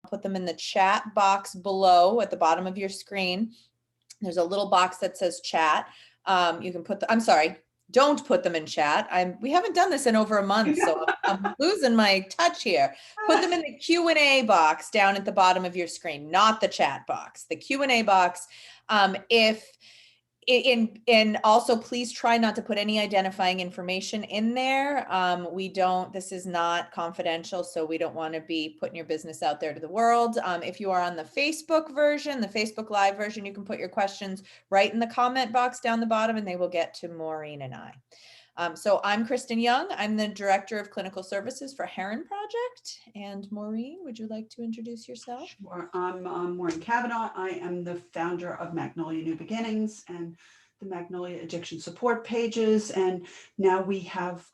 put them in the chat box below at the bottom of your screen. There's a little box that says chat. You can put I'm sorry, don't put them in chat. We haven't done this in over a month, so I'm losing my touch here. Put them in the Q&A box down at the bottom of your screen, not the chat box, the Q&A box. And also please try not to put any identifying information in there. This is not confidential, so we don't want to be putting your business out there to the world. If you are on the Facebook version, the Facebook Live version, you can put your questions right in the comment box down the bottom and they will get to Maureen and I. So I'm Kristin Young. I'm the Director of Clinical Services for Herren Project. And Maureen, would you like to introduce yourself? Sure. I'm Maureen Cavanagh. I am the founder of Magnolia New Beginnings and the Magnolia Addiction Support pages. And now we have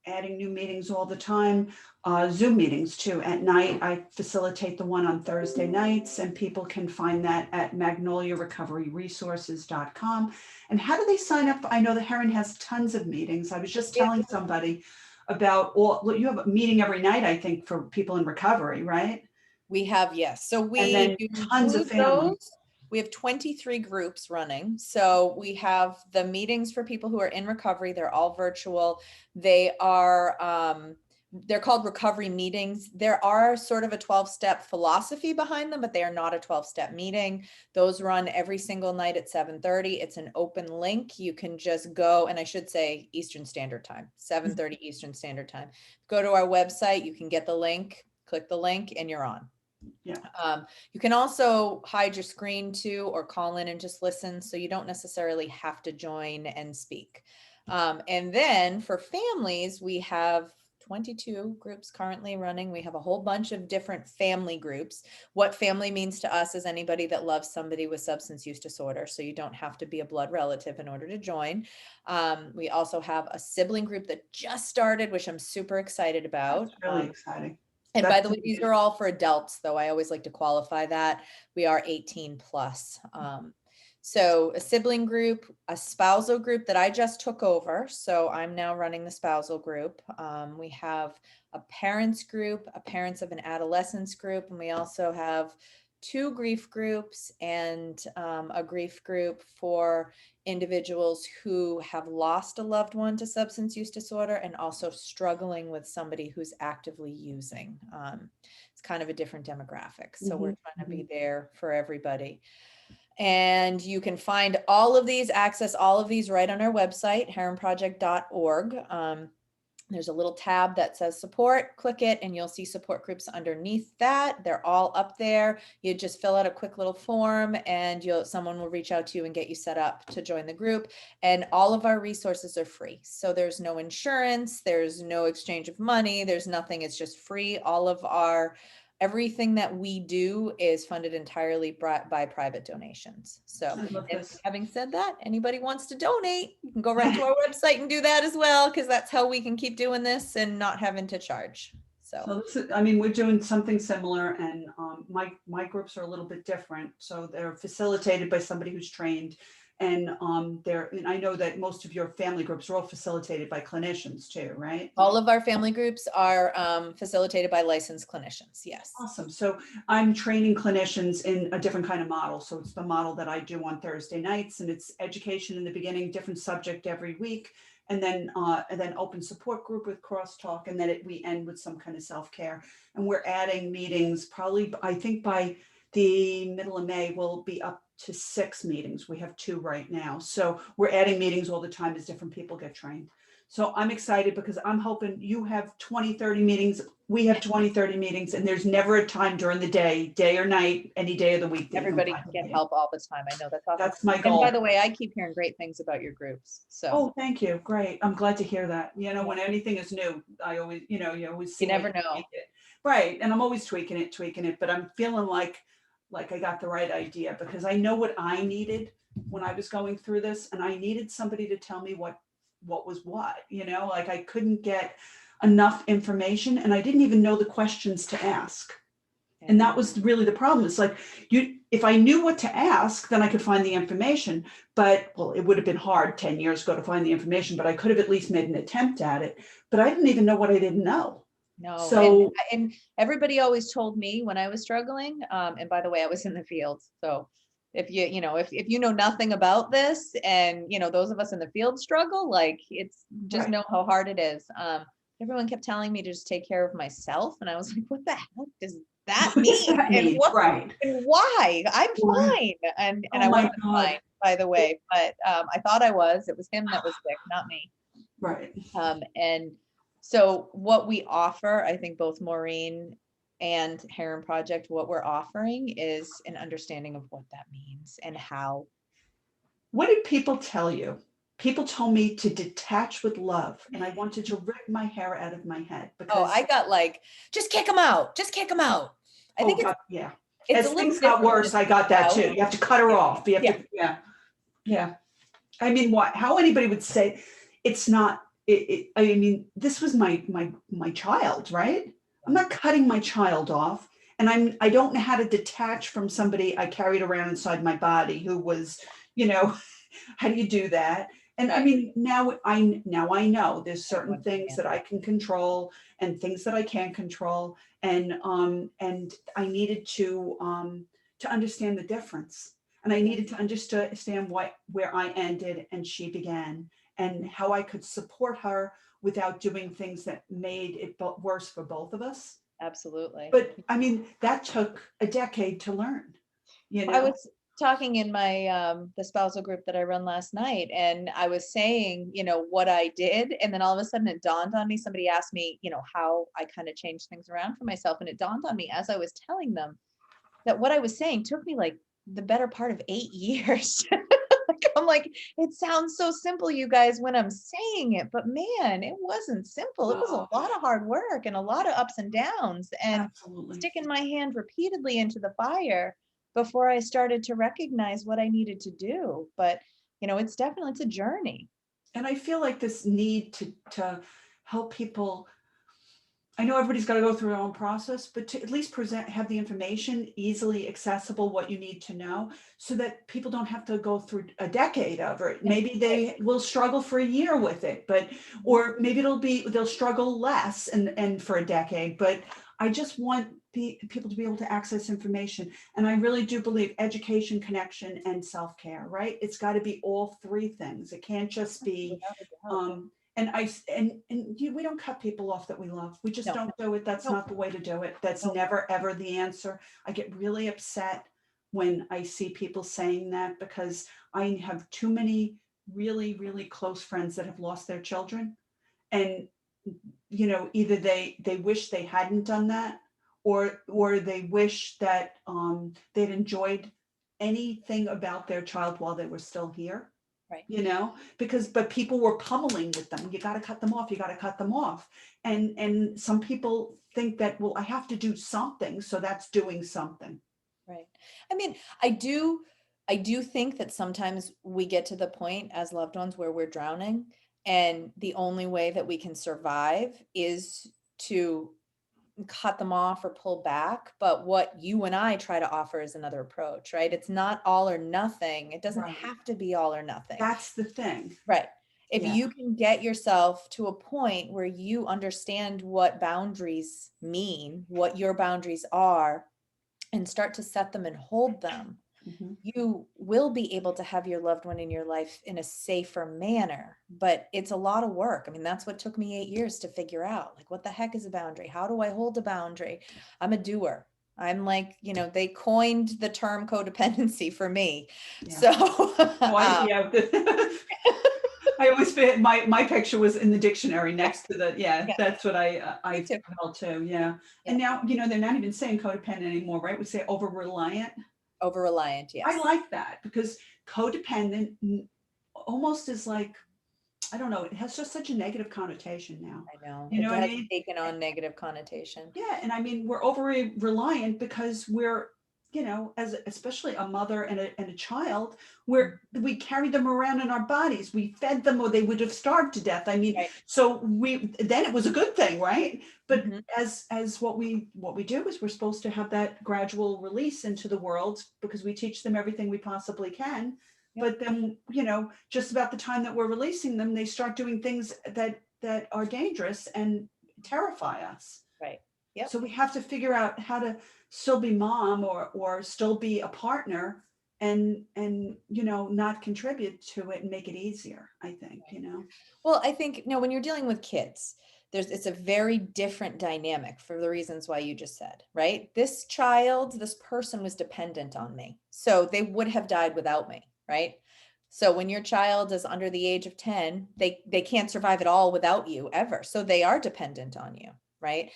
adding new meetings all the time, Zoom meetings too. At night, I facilitate the one on Thursday nights, and people can find that at magnoliarecoveryresources.com. And how do they sign up? I know the Herren has tons of meetings. I was just telling somebody about you have a meeting every night, I think, for people in recovery, right? We have, yes. So we do tons of families. We have 23 groups running. So we have the meetings for people who are in recovery. They're all virtual. They are, they're called recovery meetings. There are sort of a 12-step philosophy behind them, but they are not a 12-step meeting. Those run every single night at 7:30. It's an open link. You can just go, and I should say Eastern Standard Time, 7:30 Eastern Standard Time. Go to our website. You can get the link, click the link, and you're on. Yeah. You can also hide your screen too, or call in and just listen. So you don't necessarily have to join and speak. And then for families, we have 22 groups currently running. We have a whole bunch of different family groups. What family means to us is anybody that loves somebody with substance use disorder. So you don't have to be a blood relative in order to join. We also have a sibling group that just started, which I'm super excited about. That's really exciting. And by the way, these are all for adults, though. I always like to qualify that. We are 18 plus. So a sibling group, a spousal group that I just took over. So I'm now running the spousal group. We have a parents group, a parents of an adolescence group, and we also have 2 grief groups and a grief group for individuals who have lost a loved one to substance use disorder and also struggling with somebody who's actively using. It's kind of a different demographic. So we're trying to be there for everybody. And you can find all of these, access all of these right on our website, herrenproject.org. There's a little tab that says support, click it, and you'll see support groups underneath that. They're all up there. You just fill out a quick little form and someone will reach out to you and get you set up to join the group. And all of our resources are free. So there's no insurance, there's no exchange of money, there's nothing, it's just free. Everything that we do is funded entirely by private donations. So having said that, anybody wants to donate, you can go right to our website and do that as well, because that's how we can keep doing this and not having to charge. So we're doing something similar, and my groups are a little bit different. So they're facilitated by somebody who's trained. And I know that most of your family groups are all facilitated by clinicians too, right? All of our family groups are facilitated by licensed clinicians, yes. Awesome. So I'm training clinicians in a different kind of model. So it's the model that I do on Thursday nights, and it's education in the beginning, different subject every week, and then open support group with crosstalk, and then we end with some kind of self-care. And we're adding meetings probably, I think by the middle of May, we'll be up to 6 meetings. We have 2 right now. So we're adding meetings all the time as different people get trained. So I'm excited because I'm hoping you have 20, 30 meetings. We have 20, 30 meetings, and there's never a time during the day or night, any day of the week. Everybody can get help all the time. I know that's awesome. That's my goal. And by the way, I keep hearing great things about your groups. So. Oh, thank you. Great. I'm glad to hear that. When anything is new, I always, you always see. You never know. Right. And I'm always tweaking it, but I'm feeling like I got the right idea, because I know what I needed when I was going through this, and I needed somebody to tell me what was what, I couldn't get enough information, and I didn't even know the questions to ask. And that was really the problem. It's like, if I knew what to ask, then I could find the information, but it would have been hard 10 years ago to find the information, but I could have at least made an attempt at it, but I didn't even know what I didn't know. No, So, and everybody always told me when I was struggling, and by the way, I was in the field. So if if you know nothing about this, and those of us in the field struggle, like, it's just right, know how hard it is. Everyone kept telling me to just take care of myself, and I was like, what the heck does that what does mean? that And mean? what Right. and why? I'm Right. fine. And Oh I my wasn't God. fine, by the way, but I thought I was. It was him that was sick, not me. Right. And so what we offer, I think both Maureen and Herren Project, what we're offering is an understanding of what that means and how. What did people tell you? People told me to detach with love, and I wanted to rip my hair out of my head Oh, because, I got like, just kick them out. Just kick them out. I oh think God, yeah. it's a As little things got different than worse, I got that out. too. You have to cut her off. You have Yeah. to, yeah, yeah. I mean, what? How anybody would say it's not? I mean, this was my child, right? I'm not cutting my child off, and I don't know how to detach from somebody I carried around inside my body who was, you know, how do you do that? And I Right. mean, now I know there's I don't certain things understand. that I can control and things that I can't control, and I needed to understand the difference, and I Yeah. needed to understand where I ended and she began, and how I could support her without doing things that made it worse for both of us. Absolutely. But I mean, that took a decade to learn, you I know? was talking in my the spousal group that I run last night, and I was saying, what I did, and then all of a sudden it dawned on me. Somebody asked me, how I kind of changed things around for myself, and it dawned on me as I was telling them that what I was saying took me like the better part of 8 years. I'm like, it sounds so simple, you guys, when I'm saying it, but man, it wasn't simple. It was Oh, a lot of hard work and a lot of ups and downs, and absolutely. sticking my hand repeatedly into the fire before I started to recognize what I needed to do. But it's a journey. And I feel like this need to help people. I know everybody's got to go through their own process, but to at least have the information easily accessible, what you need to know, so that people don't have to go through a decade of it. Yeah, Maybe right. they will struggle for a year with it, but Mhm. or maybe they'll struggle less and for a decade. But I just want people to be able to access information, and I really do believe education, connection, and self-care. Right? It's got to be all three things. It can't just be. Without a doubt. And we don't cut people off that we love. We just No, don't do it. That's no, not the way to do it. That's no. never ever the answer. I get really upset when I see people saying that, because I have too many really, really close friends that have lost their children. And either they wish they hadn't done that, or they wish that they'd enjoyed anything about their child while they were still here, Right. but people were pummeling with them. You got to cut them off. You got to cut them off. And some people think that, well, I have to do something, so that's doing something. Right. I mean, I do think that sometimes we get to the point as loved ones where we're drowning, and the only way that we can survive is to cut them off or pull back. But what you and I try to offer is another approach, right? It's not all or nothing. It doesn't Right. have to be all or nothing. That's the thing. Right. If Yeah. you can get yourself to a point where you understand what boundaries mean, what your boundaries are, and start to set them and hold them, Mhm. you will be able to have your loved one in your life in a safer manner. But it's a lot of work. I mean, that's what took me 8 years to figure out. Like, what the heck is a boundary? How do I hold a boundary? I'm a doer. I'm like, they coined the term codependency for me. Yeah. So, Oh, yeah. I always fit my picture was in the dictionary yeah, next to the, yeah, yeah, that's what me I too. felt too. Yeah. Yeah. And now, they're not even saying codependent anymore, right? We say over reliant. Over reliant. I Yes. like that, because codependent almost is like, I don't know, it has just such a negative connotation now. I know. You It know what I has mean? taken on negative connotation. Yeah, and I mean, we're over reliant because we're, as especially a mother and a child, Mm. where we carried them around in our bodies. We fed them, or they would have starved to death. I mean, Right. so then it was a good thing, right? But Mhm. as what we do is we're supposed to have that gradual release into the world, because we teach them everything we possibly can. Yep. But then, just about the time that we're releasing them, they start doing things that are dangerous and terrify us. Yep. So we have to figure out how to still be mom or still be a partner and not contribute to it and make it easier, I think. Well, I think, when you're dealing with kids, it's a very different dynamic for the reasons why you just said, right? This person was dependent on me. So they would have died without me, right? So when your child is under the age of 10, they can't survive at all without you ever. So they are dependent on you, right?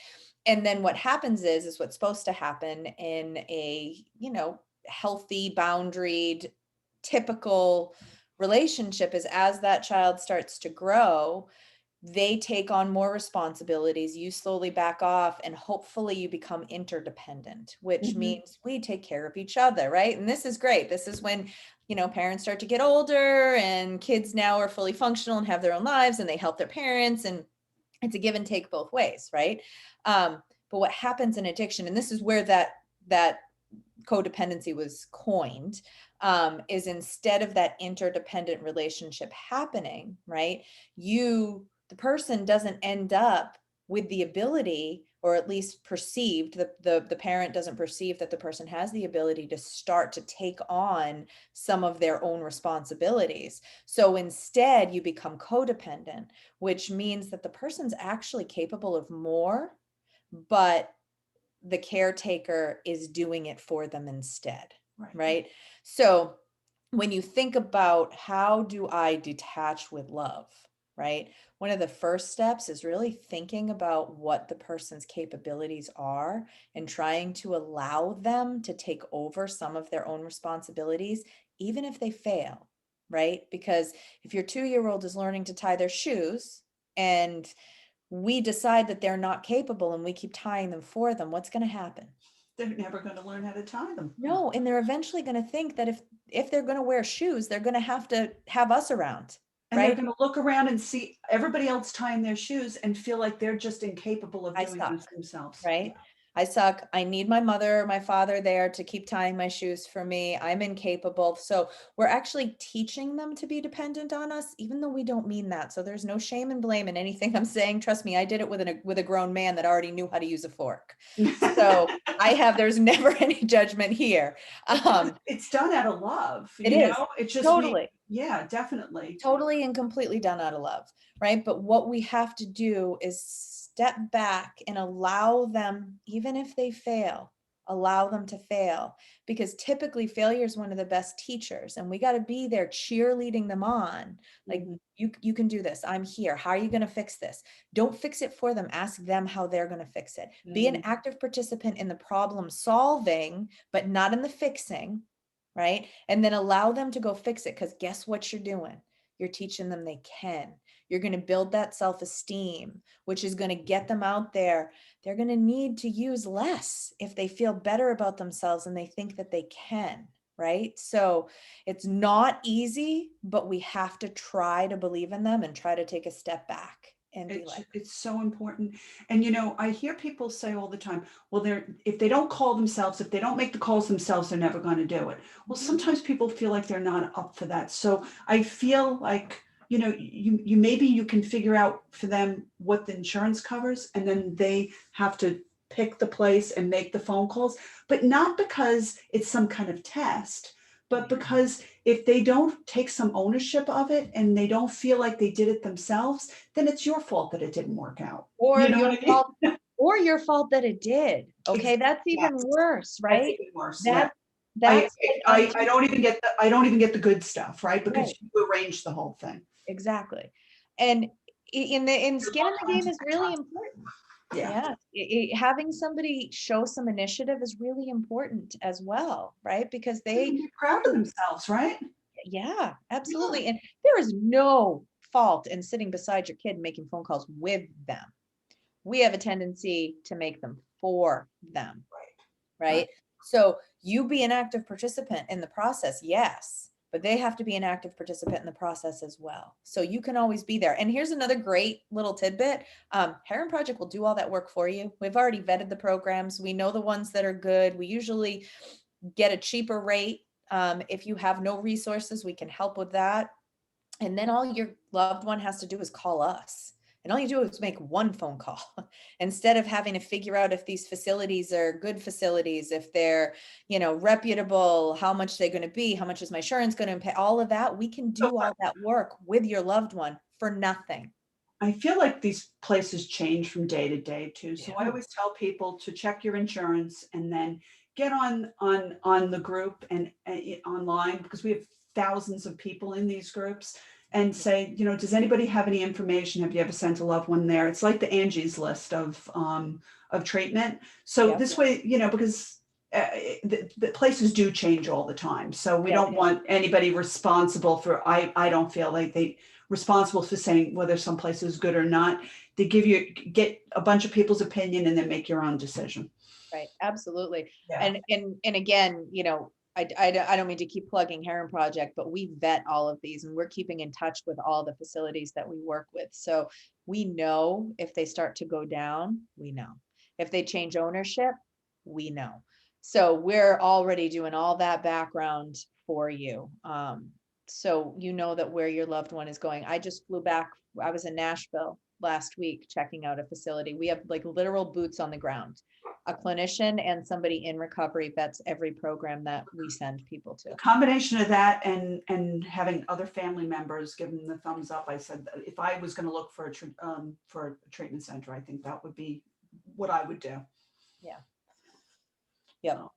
And then what happens is what's supposed to happen in a, healthy, boundaried, typical relationship is as that child starts to grow, they take on more responsibilities, you slowly back off, and hopefully you become interdependent, which Mhm. means we take care of each other, right? And this is great. This is when, parents start to get older and kids now are fully functional and have their own lives and they help their parents, and it's a give and take both ways, right? But what happens in addiction, and this is where that codependency was coined, is instead of that interdependent relationship happening, right? The person doesn't end up with the ability, or at least perceived, the parent doesn't perceive that the person has the ability to start to take on some of their own responsibilities. So instead you become codependent, which means that the person's actually capable of more, but the caretaker is doing it for them instead, Right. right? So when you think about how do I detach with love, right? One of the first steps is really thinking about what the person's capabilities are and trying to allow them to take over some of their own responsibilities, even if they fail, right? Because if your 2-year-old is learning to tie their shoes and we decide that they're not capable and we keep tying them for them, what's going to happen? They're never going to learn how to tie them. No, and they're eventually going to think that if they're going to wear shoes, they're going to have us around, And they're right? going to look around and see everybody else tying their shoes and feel like they're just incapable of I doing suck. this themselves. Yeah. Right? I suck. I need my mother or my father there to keep tying my shoes for me. I'm incapable. So we're actually teaching them to be dependent on us, even though we don't mean that. So there's no shame and blame in anything I'm saying. Trust me, I did it with a grown man that already knew how to use a fork. So there's never any judgment here. Because Um, it's done out of love, it is It's just totally. yeah, definitely. Totally and completely done out of love, right? But what we have to do is step back and allow them, even if they fail, allow them to fail, because typically failure is one of the best teachers, and we got to be there cheerleading them on. Like, Mhm. you can do this. I'm here. How are you going to fix this? Don't fix it for them. Ask them how they're going to fix it. Be an Mhm. active participant in the problem solving, but not in the fixing, right? And then allow them to go fix it, because guess what you're doing? You're teaching them they can. You're going to build that self-esteem, which is going to get them out there. They're going to need to use less if they feel better about themselves and they think that they can, right? So it's not easy, but we have to try to believe in them and try to take a step back and be like, It's so important. And I hear people say all the time, well, if they don't call themselves, if they don't make the calls themselves, they're never going to do it. Well, "Mhm, sometimes people feel like they're not up for that. So I feel like, you maybe you can figure out for them what the insurance covers, and then they have to pick the place and make the phone calls, but not because it's some kind of test, but because if they don't take some ownership of it and they don't feel like they did it themselves, then it's your fault that it didn't work out. or You know what your I mean? fault, or your fault that it did." Okay, Exactly. that's even Yes. worse, That's right? even worse. Yeah. That I, that's like I I don't even get the good stuff, right? Because right. you arranged the whole thing. Exactly. And in There's skin in all the kinds game of is really important. yeah. Yeah. Having somebody show some initiative is really important as well, right? Because They can be proud of themselves, right? yeah, Yeah. absolutely. And there is no fault in sitting beside your kid and making phone calls with them. We have a tendency to make them for them, Right. Right. right? So you be an active participant in the process, yes, but they have to be an active participant in the process as well. So you can always be there. And here's another great little tidbit. Herren Project will do all that work for you. We've already vetted the programs. We know the ones that are good. We usually get a cheaper rate. If you have no resources, we can help with that. And then all your loved one has to do is call us And all you do is make one phone call instead of having to figure out if these facilities are good facilities, if they're, reputable, how much they're going to be, how much is my insurance going to pay, all of that. We can So do all that work with your loved one for nothing. I feel like these places change from day to day too. So I Yeah. always tell people to check your insurance and then get on the group and online, because we have thousands of people in these groups, and say, does anybody have any information? Have you ever sent a loved one there? It's like the Angie's List of treatment. So Yep. this way, because the places do change all the time. So we Yep. don't want anybody responsible for, I don't feel like they responsible for saying whether some place is good or not. They get a bunch of people's opinion and then make your own decision. Right. Absolutely. Yeah. And again, I don't mean to keep plugging Herren Project, but we vet all of these and we're keeping in touch with all the facilities that we work with. So we know if they start to go down, we know. If they change ownership, we know. So we're already doing all that background for you. So that where your loved one is going. I just flew back. I was in Nashville last week checking out a facility. We have like literal boots on the ground. A clinician and somebody in recovery vets every program that we send people to. A combination of that and having other family members give them the thumbs up. I said that if I was going to look for a treatment center, I think that would be what I would do. Yeah. Yep.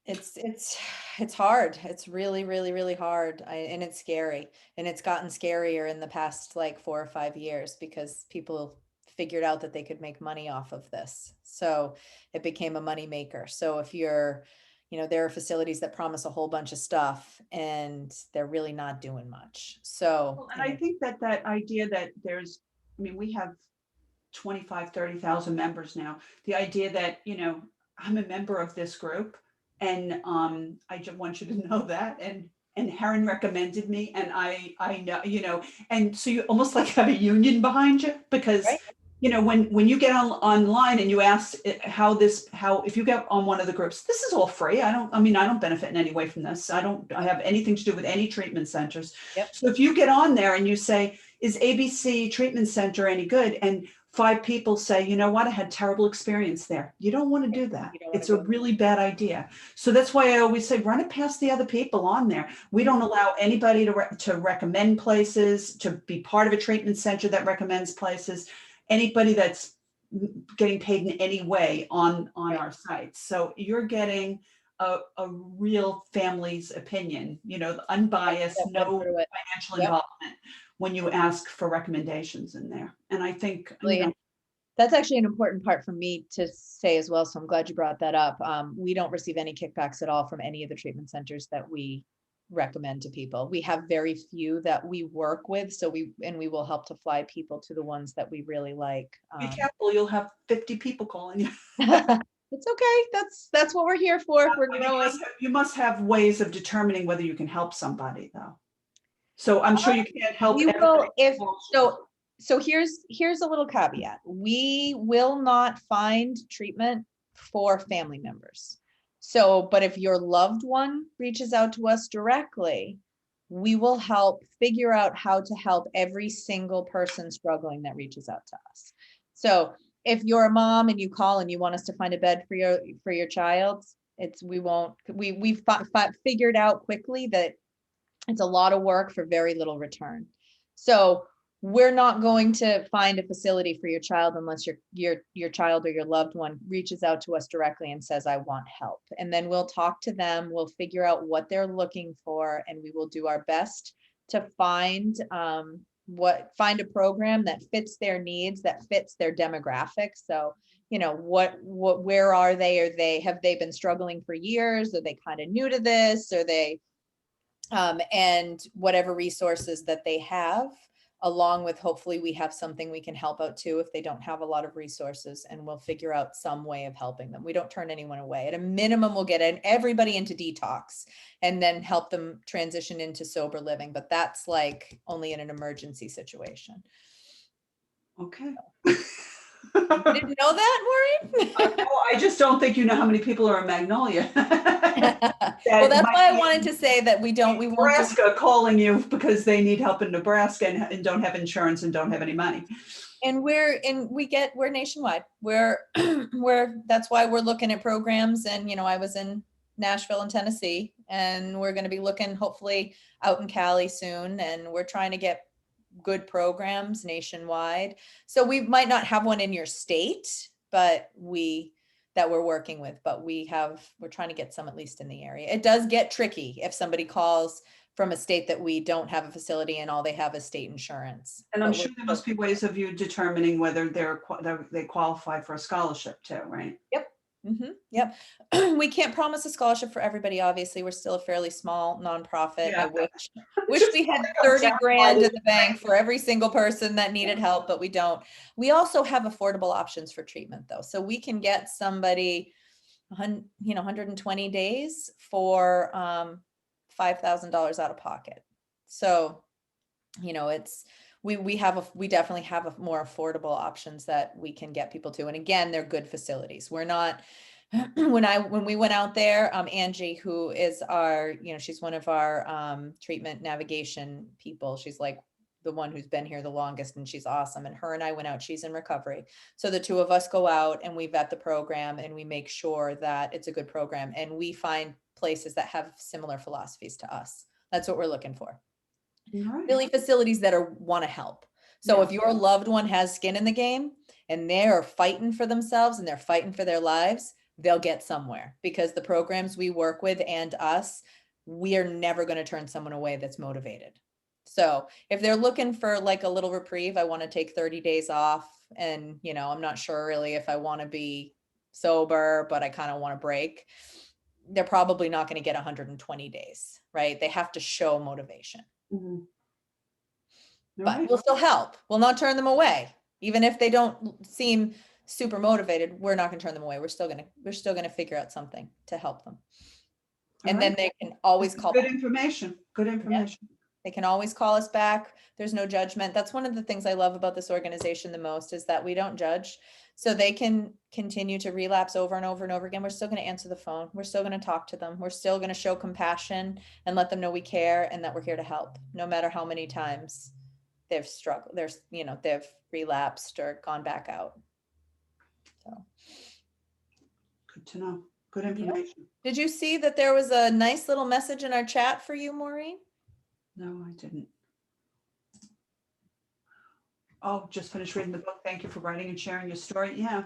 It's hard. It's really, really, really hard. And it's scary. And it's gotten scarier in the past like 4 or 5 years because people figured out that they could make money off of this. So it became a money maker. So if you're, there are facilities that promise a whole bunch of stuff and they're really not doing much. So, and I think that idea that we have 25, 30,000 members now. The idea that, I'm a member of this group and I just want you to know that. And Herren recommended me and I know, and so you almost like have a union behind you because, right. When you get online and you ask how if you get on one of the groups, this is all free. I don't benefit in any way from this. I have anything to do with any treatment centers. Yep. So if you get on there and you say, is ABC treatment center any good? And 5 people say, you know what, I had terrible experience there. You don't want to do that. It's a really bad idea. So that's why I always say, run it past the other people on there. We don't allow anybody to recommend places, to be part of a treatment center that recommends places, anybody that's getting paid in any way on our sites. So you're getting a real family's opinion, unbiased, no financial involvement when you ask for recommendations in there. And I think, that's actually an important part for me to say as well. So I'm glad you brought that up. We don't receive any kickbacks at all from any of the treatment centers that we recommend to people. We have very few that we work with. So we will help to fly people to the ones that we really like. Be careful, you'll have 50 people calling you. It's okay. That's what we're here for. We're growing. You must have ways of determining whether you can help somebody though. So I'm sure you can't help. You will so here's a little caveat. We will not find treatment for family members. So, but if your loved one reaches out to us directly, we will help figure out how to help every single person struggling that reaches out to us. So if you're a mom and you call and you want us to find a bed for your child, we figured out quickly that it's a lot of work for very little return. So we're not going to find a facility for your child unless your child or your loved one reaches out to us directly and says, I want help. And then we'll talk to them, we'll figure out what they're looking for, and we will do our best to find a program that fits their needs, that fits their demographics. So, where are they? Have they been struggling for years? Are they kind of new to this? Are they and whatever resources that they have, along with hopefully we have something we can help out too if they don't have a lot of resources, and we'll figure out some way of helping them. We don't turn anyone away. At a minimum, we'll get everybody into detox and then help them transition into sober living, but that's like only in an emergency situation. Okay. You didn't know that, Maureen? No, I just don't think you know how many people are in Magnolia. Well, That that's might why I be wanted to say that we won't do. Nebraska calling you because they need help in Nebraska and don't have insurance and don't have any money. And we're nationwide. That's why we're looking at programs. And, I was in Nashville and Tennessee, and we're going to be looking hopefully out in Cali soon. And we're trying to get good programs nationwide. So we might not have one in your state, but that we're working with, but we're trying to get some at least in the area. It does get tricky if somebody calls from a state that we don't have a facility and all they have is state insurance. And I'm But sure there must be ways of you determining whether they qualify for a scholarship too, right? Yep. Yep. We can't promise a scholarship for everybody. Obviously, we're still a fairly small nonprofit. Yeah. I wish we had 30 grand in the bank for every single person that needed help, but we don't. We also have affordable options for treatment though. So we can get somebody 120 days for $5,000 out of pocket. So, we definitely have more affordable options that we can get people to. And again, they're good facilities. We're not, when we went out there, Angie, who is she's one of our treatment navigation people. She's like the one who's been here the longest, and she's awesome. And her and I went out, she's in recovery. So the two of us go out and we vet the program and we make sure that it's a good program. And we find places that have similar philosophies to us. That's what we're looking for. Right. Really facilities that want to help. So if your loved one has skin in the game and they're fighting for themselves and they're fighting for their lives, they'll get somewhere, because the programs we work with and us, we are never going to turn someone away that's motivated. So if they're looking for like a little reprieve, I want to take 30 days off and, I'm not sure really if I want to be sober, but I kind of want to break. They're probably not going to get 120 days, right? They have to show motivation. Mm-hmm. But we'll still help. We'll not turn them away. Even if they don't seem super motivated, we're not going to turn them away. We're still going to figure out something to help them. And then they can always call. Good information. Good information. Yeah. They can always call us back. There's no judgment. That's one of the things I love about this organization the most, is that we don't judge. So they can continue to relapse over and over and over again. We're still going to answer the phone. We're still going to talk to them. We're still going to show compassion and let them know we care and that we're here to help, no matter how many times they've struggled. They've relapsed or gone back out. So good to know. Good information. Yeah. Did you see that there was a nice little message in our chat for you, Maureen? No, I didn't. Oh, just finished reading the book. Thank you for writing and sharing your story. Yeah,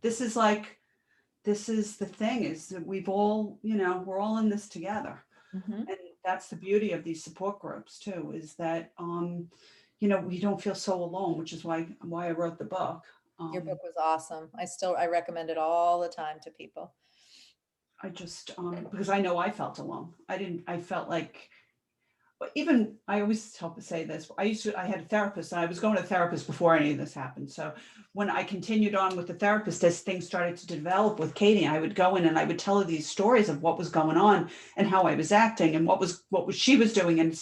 this is the thing, is that we've all, we're all in this together. Mm-hmm. And that's the beauty of these support groups too, is that, we don't feel so alone, which is why I wrote the book. Your book was awesome. I recommend it all the time to people. I just, because I know I felt alone. I felt like, even, I always say this, I had a therapist, and I was going to a therapist before any of this happened. So when I continued on with the therapist, as things started to develop with Katie, I would go in and I would tell her these stories of what was going on and how I was acting and what she was doing. And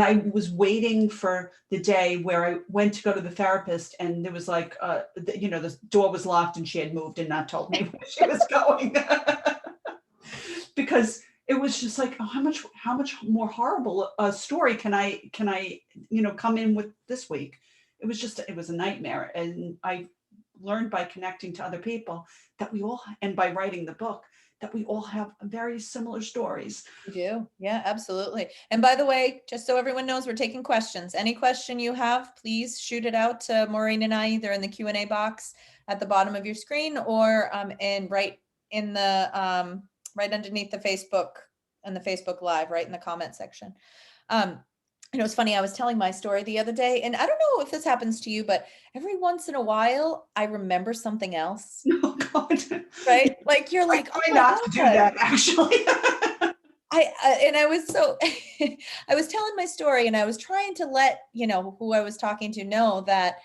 I was waiting for the day where I went to go to the therapist, and there was like, the door was locked and she had moved and not told me where she was going. Because it was just like, oh, how much more horrible a story can I come in with this week? It was a nightmare. And I learned by connecting to other people that and by writing the book, that we all have very similar stories. We do. Yeah, absolutely. And by the way, just so everyone knows, we're taking questions. Any question you have, please shoot it out to Maureen and I, either in the Q&A box at the bottom of your screen, or right in the right underneath the Facebook and the Facebook Live, right in the comment section. It's funny, I was telling my story the other day, and I don't know if this happens to you, but every once in a while, I remember something else. Oh, God. Right? Like, you're like, I try not to do that, actually. I was telling my story, and I was trying to let, who I was talking to know that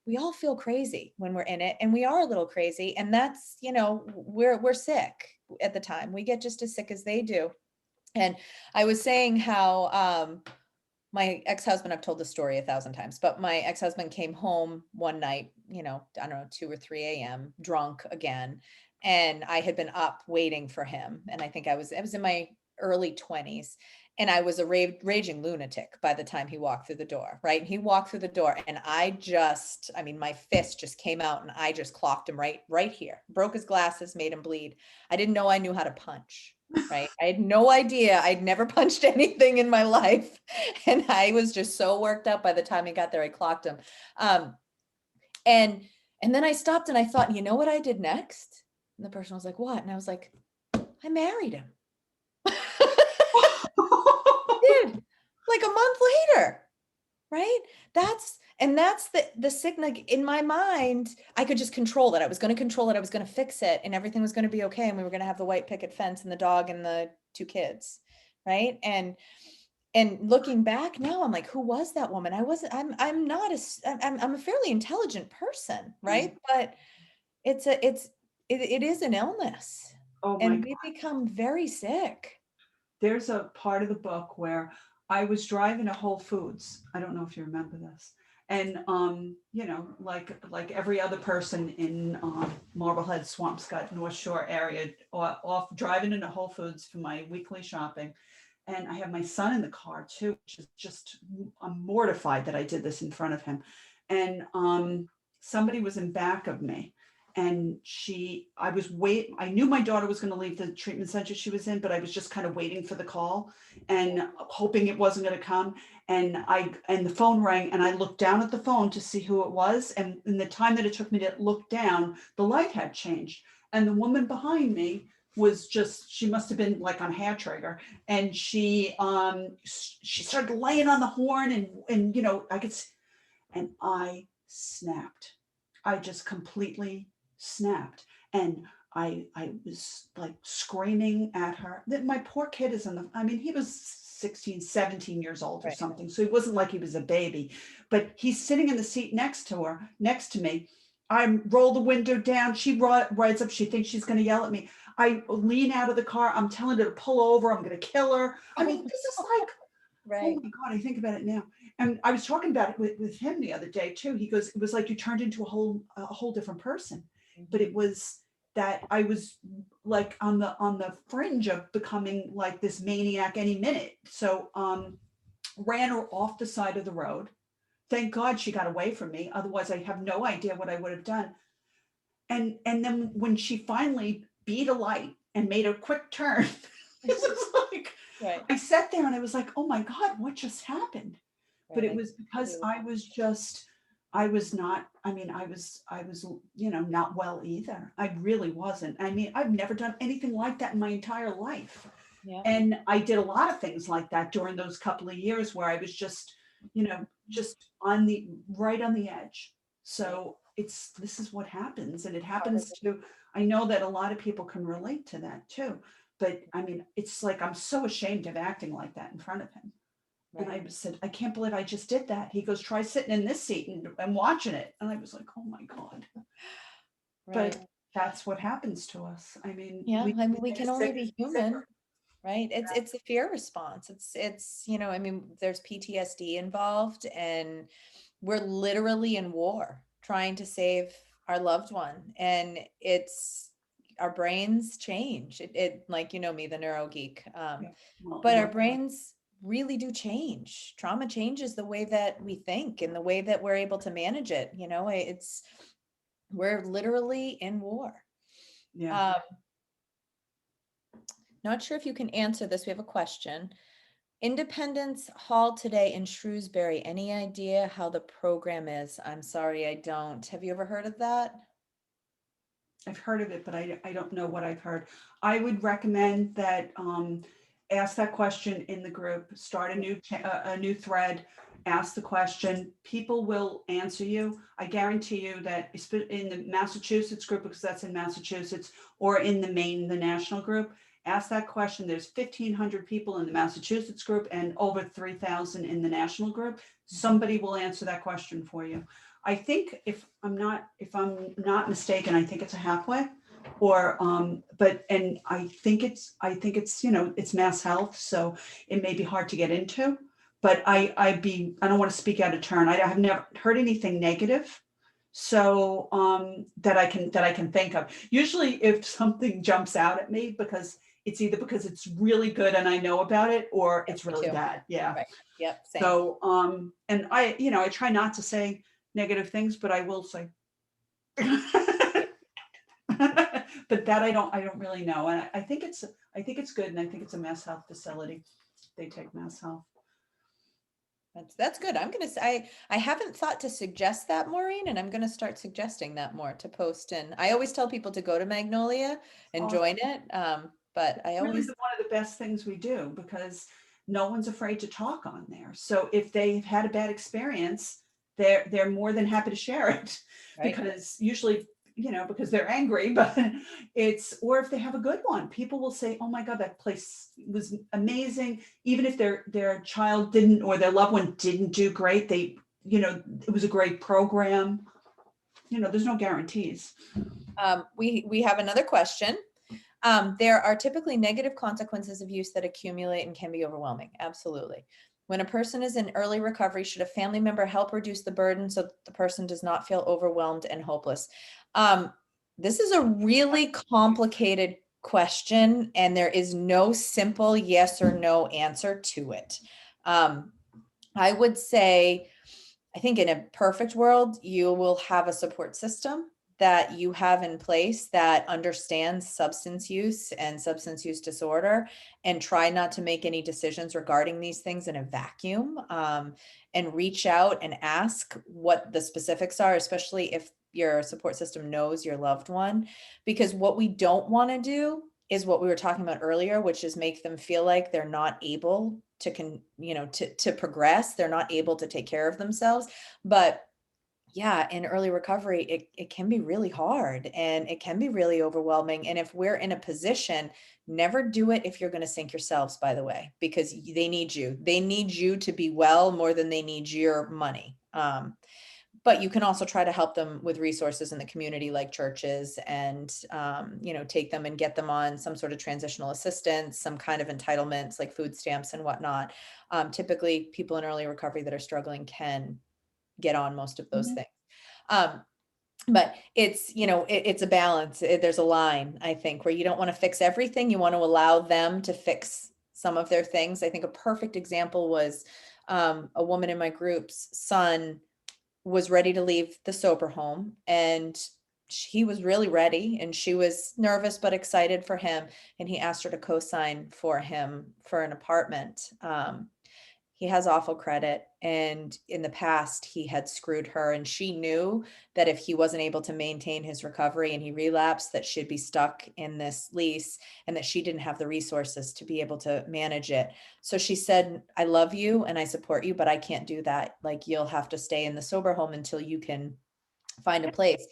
we all feel crazy when we're in it, and we are a little crazy. And that's, we're sick at the time. We get just as sick as they do. And I was saying how, my ex-husband, I've told the story 1,000 times, but my ex-husband came home one night, I don't know, 2 or 3 a.m., drunk again. And I had been up waiting for him. And I think I was in my early 20s. And I was a raging lunatic by the time he walked through the door, right? And he walked through the door and my fist just came out and I just clocked him right here, broke his glasses, made him bleed. I didn't know I knew how to punch. Right. I had no idea. I'd never punched anything in my life. And I was just so worked up by the time he got there, I clocked him. And then I stopped and I thought, you know what I did next? And the person was like, what? And I was like, I married him. Did like a month later. Right. That's the signal in my mind. I could just control it. I was going to control it. I was going to fix it and everything was going to be okay. And we were going to have the white picket fence and the dog and the 2 kids. Right. And looking back now, I'm like, who was that woman? I'm not I'm a fairly intelligent person. Right. But it is an illness. Oh my And God. we become very sick. There's a part of the book where I was driving to Whole Foods. I don't know if you remember this. And like every other person in Marblehead, Swampscott, North Shore area, off driving into Whole Foods for my weekly shopping. And I have my son in the car too, which is just, I'm mortified that I did this in front of him. And somebody was in back of me. And I knew my daughter was going to leave the treatment center she was in, but I was just kind of waiting for the call and hoping it wasn't going to come. And the phone rang and I looked down at the phone to see who it was. And in the time that it took me to look down, the light had changed. And the woman behind me was she must have been like on hair trigger. And she started laying on the horn and I could see, and I snapped. I just completely snapped. And I was like screaming at her that my poor kid is he was 16, 17 years old or Right. something. So he wasn't like he was a baby, but he's sitting in the seat next to me. I roll the window down. She rides up. She thinks she's going to yell at me. I lean out of the car. I'm telling her to pull over. I'm going to kill her. I mean, this is like, Right. oh my God, I think about it now. And I was talking about it with him the other day too. He goes, it was like you turned into a whole different person. But it was that I was like on the fringe of becoming like this maniac any minute. So ran her off the side of the road. Thank God she got away from me. Otherwise, I have no idea what I would have done. And then when she finally beat a light and made a quick turn, this is like, Right. I sat there and I was like, oh my God, what just happened? But it Right. was because I was not, I was, not well either. I really wasn't. I've never done anything like that in my entire life. Yeah. And I did a lot of things like that during those couple of years where I was just, just right on the edge. So this is what happens. And it happens to, I know that a lot of people can relate to that too. But it's like, I'm so ashamed of acting like that in front of him. Right. And I said, I can't believe I just did that. He goes, try sitting in this seat and watching it. And I was like, oh my God. Right. But that's what happens to us. Yeah. We can only be human. Right. It's a fear response. It's there's PTSD involved and we're literally in war trying to save our loved one. And our brains change. It like, me, the neuro geek. But our brains really do change. Trauma changes the way that we think and the way that we're able to manage it. We're literally in war. Yeah. Not sure if you can answer this. We have a question. Independence Hall today in Shrewsbury. Any idea how the program is? I'm sorry, I don't. Have you ever heard of that? I've heard of it, but I don't know what I've heard. I would recommend that ask that question in the group, start a new thread, ask the question. People will answer you. I guarantee you that in the Massachusetts group, because that's in Massachusetts, or in the national group, ask that question. There's 1,500 people in the Massachusetts group and over 3,000 in the national group. Somebody will answer that question for you. I think if I'm not mistaken, I think it's a halfway, or and I think it's it's Mass Health, so it may be hard to get into, but I don't want to speak out of turn. I have never heard anything negative. So that I can think of. Usually if something jumps out at me, because it's either because it's really good and I know about it, or Yep, it's me really too. bad. Yeah. Right. Yep. Same. So and I try not to say negative things, but I will say but that I don't really know. And I think it's good, and I think it's a mass health facility. They take mass health. That's good. I'm gonna say I haven't thought to suggest that, Maureen, and I'm gonna start suggesting that more to post in. I always tell people to go to Magnolia and Awesome. join it. But I Really always one of the best things we do, because no one's afraid to talk on there. So if they've had a bad experience, they're more than happy to share it, right. because usually, because they're angry, but or if they have a good one, people will say, oh my God, that place was amazing. Even if their child didn't, or their loved one didn't do great, it was a great program. There's no guarantees. We have another question. There are typically negative consequences of use that accumulate and can be overwhelming. Absolutely. When a person is in early recovery, should a family member help reduce the burden so that the person does not feel overwhelmed and hopeless? This is a really complicated question, and there is no simple yes or no answer to it. I would say, I think in a perfect world, you will have a support system that you have in place that understands substance use and substance use disorder, and try not to make any decisions regarding these things in a vacuum, and reach out and ask what the specifics are, especially if your support system knows your loved one. Because what we don't want to do is what we were talking about earlier, which is make them feel like they're not able to to progress. They're not able to take care of themselves. But yeah, in early recovery, it can be really hard and it can be really overwhelming. And if we're in a position, never do it if you're going to sink yourselves, by the way, because they need you. They need you to be well more than they need your money. But you can also try to help them with resources in the community, like churches, and take them and get them on some sort of transitional assistance, some kind of entitlements like food stamps and whatnot. Typically people in early recovery that are struggling can get on most of those Mhm. things. But it's a balance. There's a line, I think, where you don't want to fix everything. You want to allow them to fix some of their things. I think a perfect example was a woman in my group's son was ready to leave the sober home, and he was really ready, and she was nervous but excited for him, and he asked her to co-sign for him for an apartment. He has awful credit, and in the past he had screwed her, and she knew that if he wasn't able to maintain his recovery and he relapsed, that she'd be stuck in this lease, and that she didn't have the resources to be able to manage it. So she said, I love you and I support you, but I can't do that. Like, you'll have to stay in the sober home until you can find a place.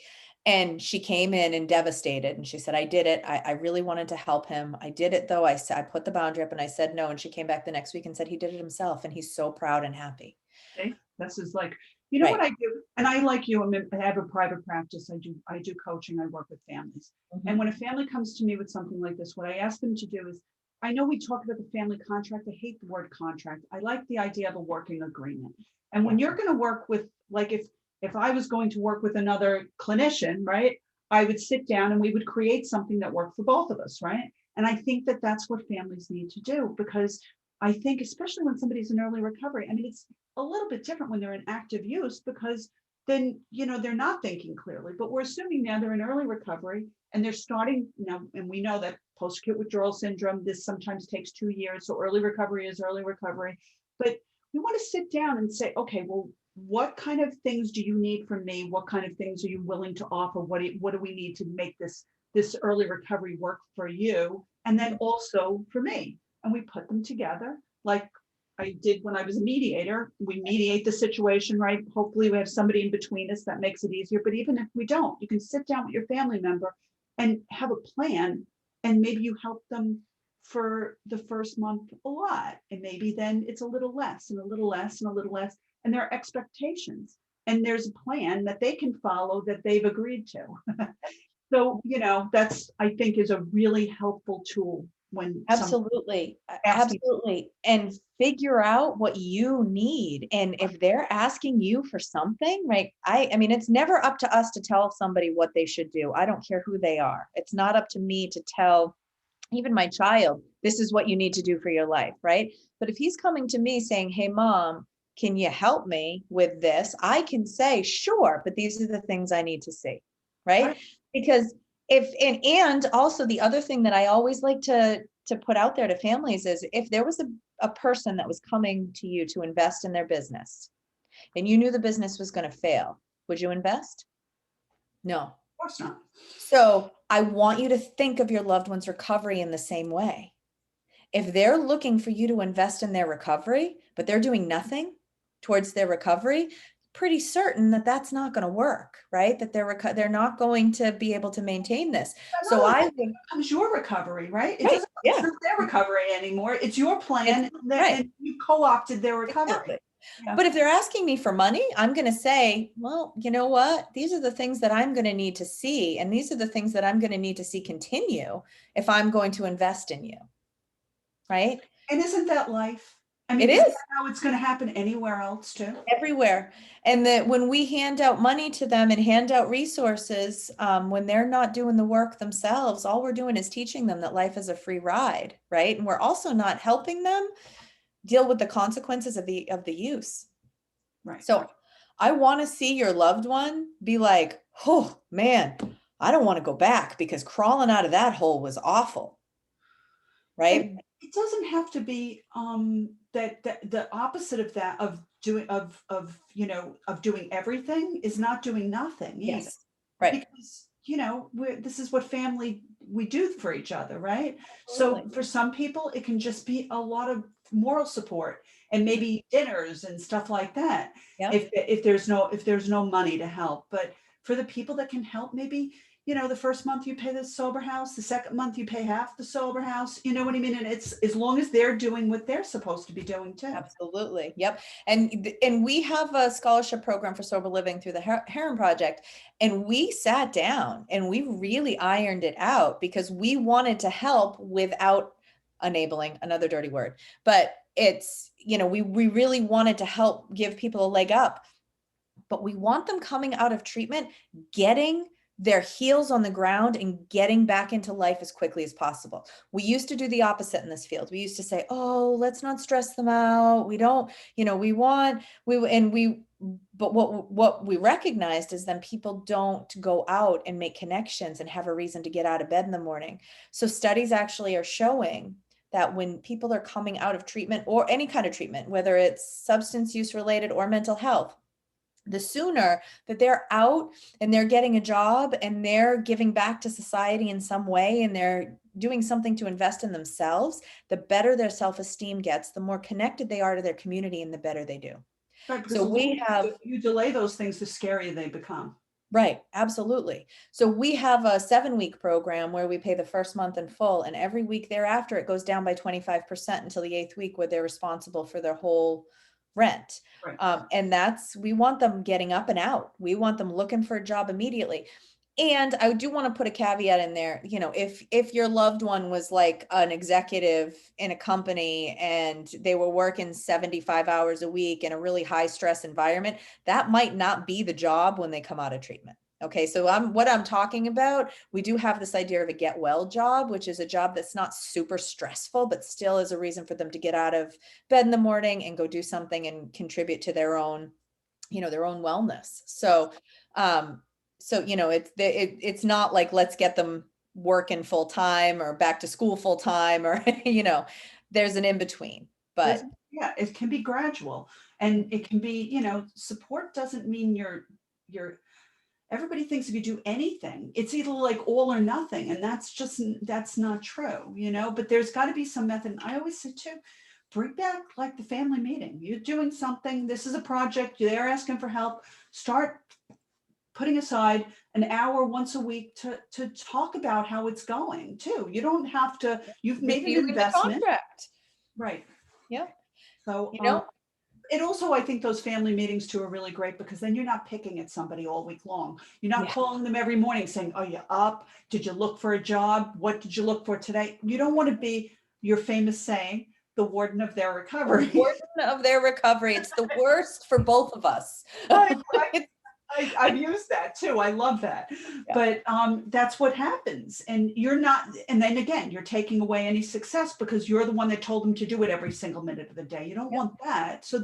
And she came in and devastated, and she said, I did it. I really wanted to help him. I did it though. I said, I put the boundary up and I said no. And she came back the next week and said he did it himself, and he's so proud and happy. Okay. This is like, what Right. I do, and I, like you, I have a private practice. I do coaching. I work with families. And Mhm. when a family comes to me with something like this, what I ask them to do is, I know we talk about the family contract. I hate the word contract. I like the idea of a working agreement. And when Yeah. you're going to work with, like, if I was going to work with another clinician, right, I would sit down and we would create something that worked for both of us, right? And I think that that's what families need to do, because I think, especially when somebody's in early recovery, I mean, it's a little bit different when they're in active use, because then they're not thinking clearly. But we're assuming now they're in early recovery and they're starting now, and we know that post-acute withdrawal syndrome, this sometimes takes 2 years. So early recovery is early recovery. But we want to sit down and say, okay, well, what kind of things do you need from me? What kind of things are you willing to offer? What do we need to make this early recovery work for you, and then also for me? And we put them together, like I did when I was a mediator. We mediate the situation, right? Hopefully we have somebody in between us that makes it easier. But even if we don't, you can sit down with your family member and have a plan, and maybe you help them for the first month a lot. And maybe then it's a little less and a little less and a little less. And there are expectations. And there's a plan that they can follow that they've agreed to. So, that's, I think, is a really helpful tool when some Absolutely. asking. Absolutely. And figure out what you need. And if they're asking you for something, right? I mean, it's never up to us to tell somebody what they should do. I don't care who they are. It's not up to me to tell even my child, this is what you need to do for your life, right? But if he's coming to me saying, hey, mom, can you help me with this? I can say, sure, but these are the things I need to see, right? Right. Because if, and also the other thing that I always like to put out there to families is if there was a person that was coming to you to invest in their business and you knew the business was going to fail, would you invest? No. Of course not. So I want you to think of your loved one's recovery in the same way. If they're looking for you to invest in their recovery, but they're doing nothing towards their recovery, pretty certain that that's not going to work, right? That they're not going to be able to maintain this. So No, I that would, becomes your recovery, right? It right, doesn't, it's yeah, not their recovery anymore. It's your it's plan, right, and you co-opted their recovery. exactly. Yeah. But if they're asking me for money, I'm going to say, well, you know what? These are the things that I'm going to need to see. And these are the things that I'm going to need to see continue if I'm going to invest in you. Right? And isn't that life? I It mean, isn't is that how it's going to happen anywhere else too? everywhere. And that when we hand out money to them and hand out resources, when they're not doing the work themselves, all we're doing is teaching them that life is a free ride. Right? And we're also not helping them deal with the consequences of the use. Right. So I want to see your loved one be like, oh man, I don't want to go back because crawling out of that hole was awful. Right? And it doesn't have to be that the opposite of that, of doing, of doing everything is not doing nothing either. Yes. Right. Because this is what family we do for each other, right? So Absolutely. for some people it can just be a lot of moral support and maybe dinners and stuff like that, Yeah. if there's no money to help. But for the people that can help, maybe the first month you pay the sober house, the second month you pay half the sober house, you know what I mean? And it's as long as they're doing what they're supposed to be doing too. Absolutely. Yep. And we have a scholarship program for sober living through the Herren Project. And we sat down and we really ironed it out because we wanted to help without enabling, another dirty word. But it's, we really wanted to help give people a leg up, but we want them coming out of treatment, getting their heels on the ground and getting back into life as quickly as possible. We used to do the opposite in this field. We used to say, oh, let's not stress them out. We don't, but what we recognized is then people don't go out and make connections and have a reason to get out of bed in the morning. So studies actually are showing that when people are coming out of treatment or any kind of treatment, whether it's substance use related or mental health, the sooner that they're out and they're getting a job and they're giving back to society in some way and they're doing something to invest in themselves, the better their self-esteem gets, the more connected they are to their community and the better they do. Right, because So the we longer have, you delay those things, the scarier they become. right, absolutely. So we have a 7-week program where we pay the first month in full, and every week thereafter it goes down by 25% until the 8th week where they're responsible for their whole rent. Right. And we want them getting up and out. We want them looking for a job immediately. And I do want to put a caveat in there, if your loved one was like an executive in a company and they were working 75 hours a week in a really high stress environment, that might not be the job when they come out of treatment. Okay, so what I'm talking about, we do have this idea of a get well job, which is a job that's not super stressful, but still is a reason for them to get out of bed in the morning and go do something and contribute to their own wellness. So, it's not like, let's get them working full time or back to school full time or, there's an in between, but Yeah, it can be gradual, and it can be, support doesn't mean you're everybody thinks if you do anything, it's either like all or nothing. And that's not true, but there's got to be some method. I always say too, bring back like the family meeting. You're doing something, this is a project, they're asking for help. Start putting aside an hour once a week to talk about how it's going too. You don't have to, you've made an reviewing the investment. contract. Right. Yeah. So, You know, it also, I think those family meetings too are really great because then you're not picking at somebody all week long. You're not Yeah. calling them every morning saying, are you up? Did you look for a job? What did you look for today? You don't want to be your famous saying, the warden of their recovery. Warden of their recovery. It's the worst for both of us. I've used that too. I love that. Yeah. But that's what happens. And you're not, and then again, you're taking away any success because you're the one that told them to do it every single minute of the day. You don't Yep. want that. So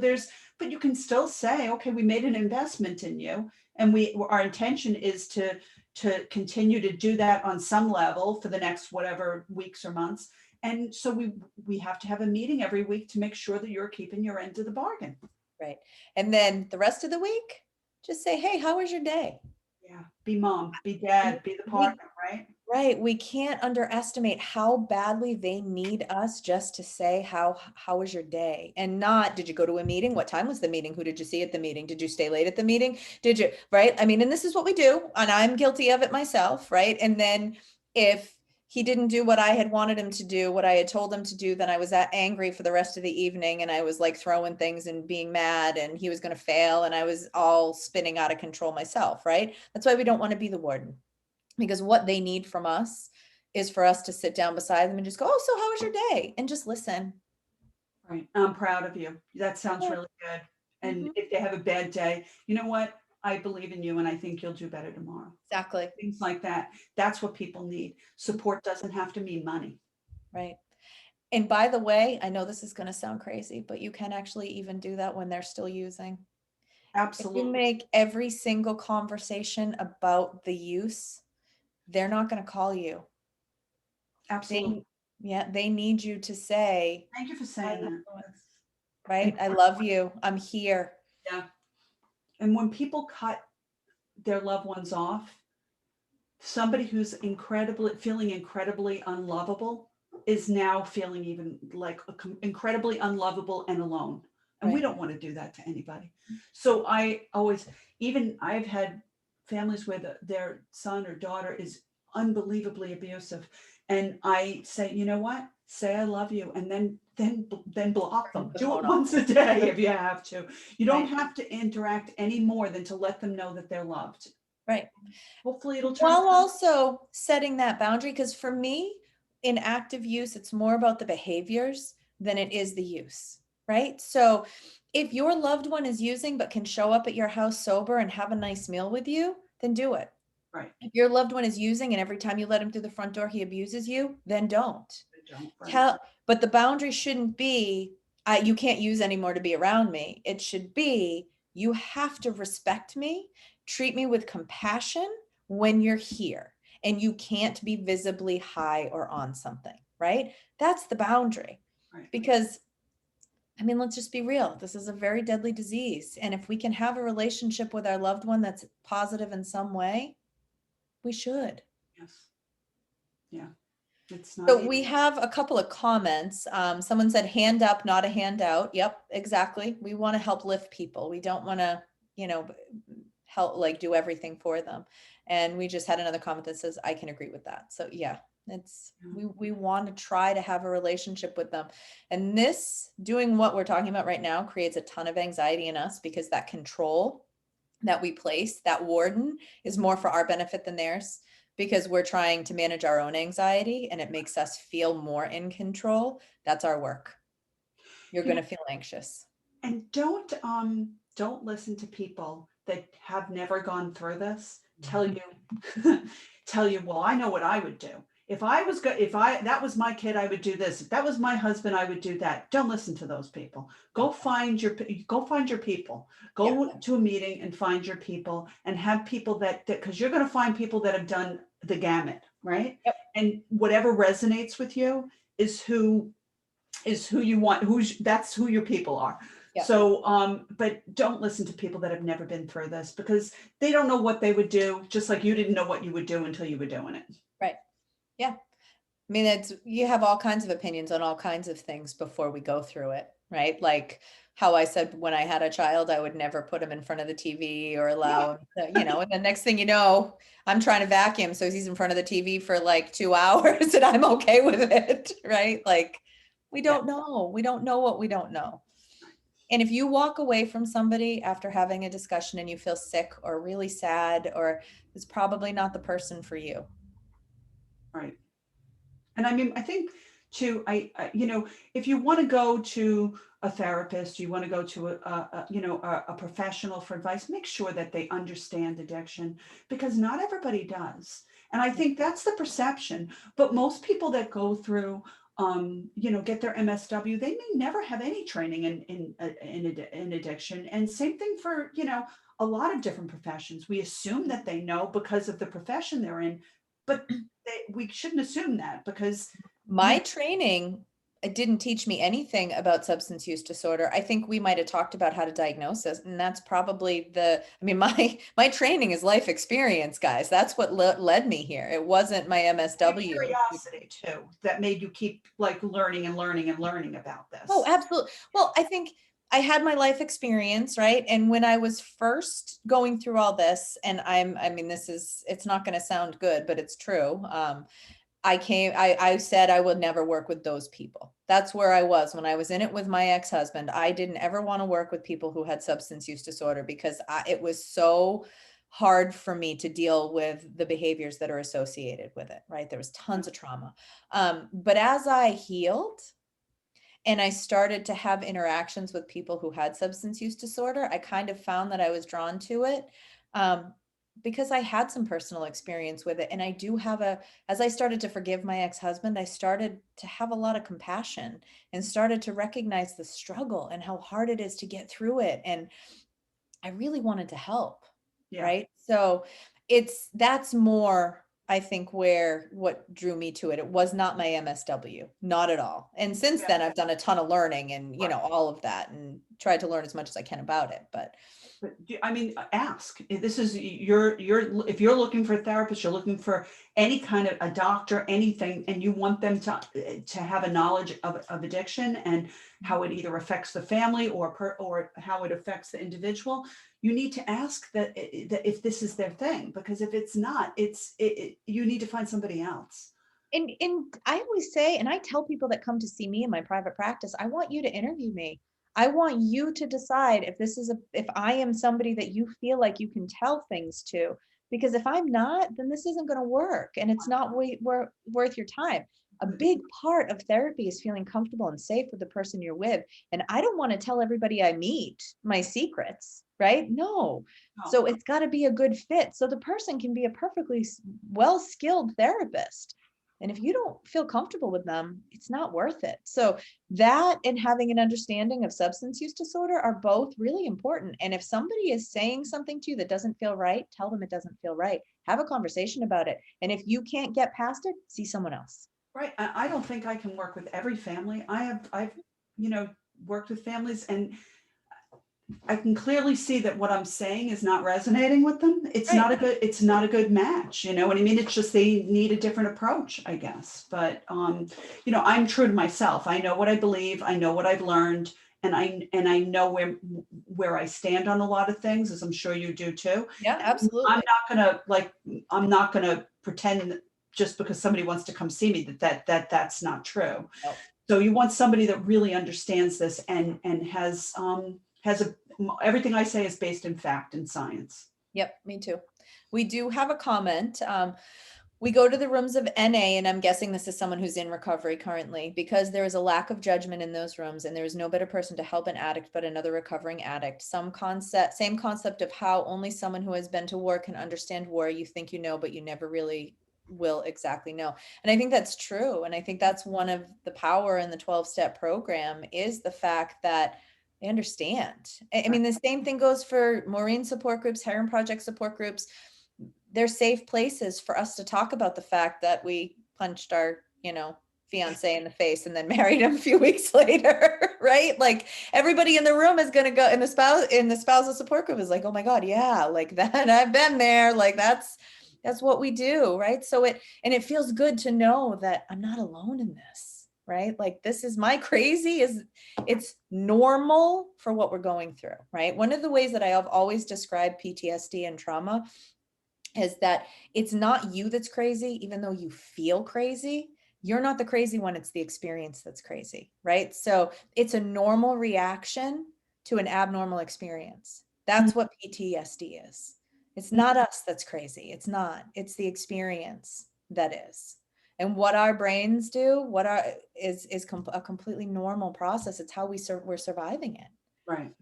but you can still say, okay, we made an investment in you. And our intention is to continue to do that on some level for the next whatever weeks or months. And so we have to have a meeting every week to make sure that you're keeping your end of the bargain. Right. And then the rest of the week, just say, hey, how was your day? Yeah. Be mom, be dad, be the partner, right? Right. We can't underestimate how badly they need us just to say, how was your day? And not, did you go to a meeting? What time was the meeting? Who did you see at the meeting? Did you stay late at the meeting? Did you, right? I mean, and this is what we do, and I'm guilty of it myself, right? And then if he didn't do what I had wanted him to do, what I had told him to do, then I was angry for the rest of the evening, and I was like throwing things and being mad, and he was going to fail, and I was all spinning out of control myself, right? That's why we don't want to be the warden, because what they need from us is for us to sit down beside them and just go, oh, so how was your day? And just listen. Right. I'm proud of you. That sounds Yeah. really good. And Mhm. if they have a bad day, you know what? I believe in you and I think you'll do better tomorrow. Exactly. Things like that. That's what people need. Support doesn't have to mean money. Right. And by the way, I know this is going to sound crazy, but you can actually even do that when they're still using. If you Absolutely. make every single conversation about the use, they're not going to call you. Absolutely. They need you to say, Thank you for how saying you that. doing? That's Right? I important. love you. I'm here. Yeah. And when people cut their loved ones off, somebody who's feeling incredibly unlovable is now feeling even like incredibly unlovable and alone. And we Right. don't want to do that to anybody. So I've had families where their son or daughter is unbelievably abusive. And I say, you know what? Say I love you, and then block them. The Do it phone off. once a day if you have to. You don't Right. have to interact any more than to let them know that they're loved. Right. Hopefully it'll turn While around. also setting that boundary, because for me, in active use, it's more about the behaviors than it is the use, right? So if your loved one is using but can show up at your house sober and have a nice meal with you, then do it. Right. If your loved one is using and every time you let him through the front door, he abuses you, then don't. Right. But the boundary shouldn't be, you can't use anymore to be around me. It should be, you have to respect me, treat me with compassion when you're here, and you can't be visibly high or on something, right? That's the boundary. Right. Because, I mean, let's just be real. This is a very deadly disease. And if we can have a relationship with our loved one that's positive in some way, we should. Yes. Yeah. It's not So easy. we have a couple of comments. Someone said hand up, not a handout. Yep, exactly. We want to help lift people. We don't want to, help like do everything for them. And we just had another comment that says, I can agree with that. So yeah, we want to try to have a relationship with them. And this, doing what we're talking about right now, creates a ton of anxiety in us because that control that we place, that warden, is more for our benefit than theirs, because we're trying to manage our own anxiety and it makes us feel more in control. That's our work. You're You going know, to feel anxious. and don't listen to people that have never gone through this tell you, well, I know what I would do. If I was good, if that was my kid, I would do this. If that was my husband, I would do that. Don't listen to those people. Go find your people. Go Yeah. to a meeting and find your people and have people that because you're going to find people that have done the gamut, right? Yep. And whatever resonates with you is who you want, that's who your people are. Yeah. So, but don't listen to people that have never been through this because they don't know what they would do, just like you didn't know what you would do until you were doing it. Right. Yeah. I mean, you have all kinds of opinions on all kinds of things before we go through it, right? Like how I said when I had a child, I would never put him in front of the TV or allow him to, and the next thing you know, I'm trying to vacuum. So he's in front of the TV for like 2 hours and I'm okay with it, right? Like we don't know. We don't know what we don't know. And if you walk away from somebody after having a discussion and you feel sick or really sad, or it's probably not the person for you. Right. And I mean, I think too, you know, if you want to go to a therapist, you want to go to you know, a professional for advice, make sure that they understand addiction, because not everybody does. And I think that's the perception. But most people that go through, you know, get their MSW, they may never have any training in addiction. And same thing for, you know, a lot of different professions. We assume that they know because of the profession they're in, but we shouldn't assume that, because you My know, training, it didn't teach me anything about substance use disorder. I think we might have talked about how to diagnose it, and that's probably I mean, my training is life experience, guys. That's what led me here. It wasn't my and MSW. curiosity too, that made you keep like learning and learning and learning about Oh, this. absolutely. Well, I think I had my life experience, right? And when I was first going through all this, and I mean, it's not going to sound good, but it's true. I said I would never work with those people. That's where I was when I was in it with my ex-husband. I didn't ever want to work with people who had substance use disorder, because it was so hard for me to deal with the behaviors that are associated with it, right? There was tons of trauma. But as I healed and I started to have interactions with people who had substance use disorder, I kind of found that I was drawn to it. Um, because I had some personal experience with it. And I do have as I started to forgive my ex-husband, I started to have a lot of compassion and started to recognize the struggle and how hard it is to get through it. And I really wanted to help, Yeah. right? So that's more, I think, where what drew me to it. It was not my MSW, not at all. And since Yeah. then, I've done a ton of learning and, Right. all of that, and tried to learn as much as I can about it. But But I mean, ask. This is if you're looking for a therapist, you're looking for any kind of a doctor, anything, and you want them to have a knowledge of addiction and how it either affects the family or how it affects the individual. You need to ask that if this is their thing, because if it's not, you need to find somebody else. and I always say, and I tell people that come to see me in my private practice, I want you to interview me. I want you to decide if I am somebody that you feel like you can tell things to, because if I'm not, then this isn't going to work and it's not worth your time. A big part of therapy is feeling comfortable and safe with the person you're with. And I don't want to tell everybody I meet my secrets, right? No. No. So it's got to be a good fit. So the person can be a perfectly well-skilled therapist. And if you don't feel comfortable with them, it's not worth it. So that and having an understanding of substance use disorder are both really important. And if somebody is saying something to you that doesn't feel right, tell them it doesn't feel right. Have a conversation about it. And if you can't get past it, see someone else. Right. I don't think I can work with every family. I've, you know, worked with families, and I can clearly see that what I'm saying is not resonating with them. Right. It's not a good match. You know what I mean? It's just they need a different approach, I guess. But you know, I'm true to myself. I know what I believe, I know what I've learned, and I know where I stand on a lot of things, as I'm sure you do too. Yeah, And absolutely. I'm not gonna pretend just because somebody wants to come see me that's not true. No. So you want somebody that really understands this and has everything I say is based in fact and science. Yep, me too. We do have a comment. We go to the rooms of NA, and I'm guessing this is someone who's in recovery currently, because there is a lack of judgment in those rooms, and there is no better person to help an addict but another recovering addict. Same concept of how only someone who has been to war can understand war. You think you know, but you never really will exactly know. And I think that's true. And I think that's one of the power in the 12-step program, is the fact that they understand. I Right. mean, the same thing goes for Maureen support groups, Herren Project support groups. They're safe places for us to talk about the fact that we punched our, fiance in the face and then married him a few weeks later, right? Like everybody in the room is going to go, and the spousal support group is like, oh my God, yeah, like that. I've been there. Like that's what we do, right? So it feels good to know that I'm not alone in this, right? Like this is my crazy it's normal for what we're going through, right? One of the ways that I have always described PTSD and trauma is that it's not you that's crazy, even though you feel crazy. You're not the crazy one, it's the experience that's crazy, right? So it's a normal reaction to an abnormal experience. That's what PTSD is. It's not us that's crazy. It's not. It's the experience that is. And what our brains do, is a completely normal process. It's how we're surviving it. Right.